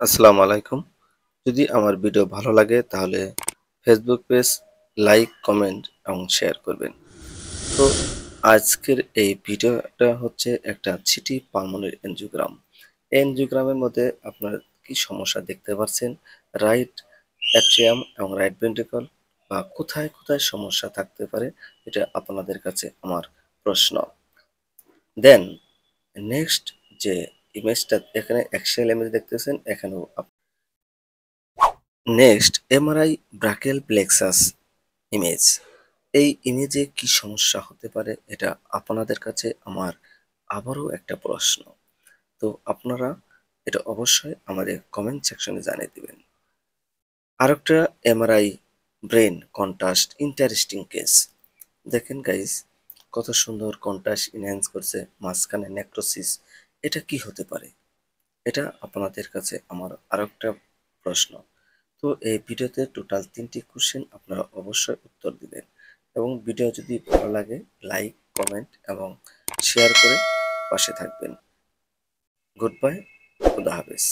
আসসালামু আলাইকুম। যদি আমার ভিডিও ভালো লাগে তাহলে ফেসবুক পেজ লাইক, কমেন্ট এবং শেয়ার করবেন। তো আজকের এই ভিডিওটা হচ্ছে একটা সিটি পালমোনারি এনজিওগ্রাম। এই এনজিওগ্রামের মধ্যে আপনারা কি সমস্যা দেখতে পাচ্ছেন? রাইট অ্যাট্রিয়াম এবং রাইট ভেন্ট্রিকল বা কোথায়, কোথায় সমস্যা থাকতে পারে এটা আপনাদের কাছে আমার প্রশ্ন। দেন নেক্সট যে ইমেজটা এখানে অ্যাক্সিয়াল ইমেজ দেখতেছেন এখানেও next MRI brachial plexus image. এই ইমেজে কি সমস্যা হতে পারে এটা আপনাদের কাছে আমার আবারও একটা প্রশ্ন। তো আপনারা এটা অবশ্যই আমাদের কমেন্ট সেকশনে জানিয়ে দিবেন। আরেকটা MRI brain contrast interesting case. দেখেন গাইস, কত সুন্দর কন্ট্রাস্ট ইনহ্যান্স করছে, মাঝখানে নেক্রোসিস। এটা কি হতে পারে? এটা আপনাদের কাছে আমার আরেকটা প্রশ্ন। তো এই ভিডিওতে টোটাল 3টি কোশ্চেন আপনারা অবশ্যই উত্তর দিবেন এবং ভিডিও যদি ভালো লাগে লাইক, কমেন্ট এবং শেয়ার করে পাশে থাকবেন। গুড বাই, খুদা হাফেজ।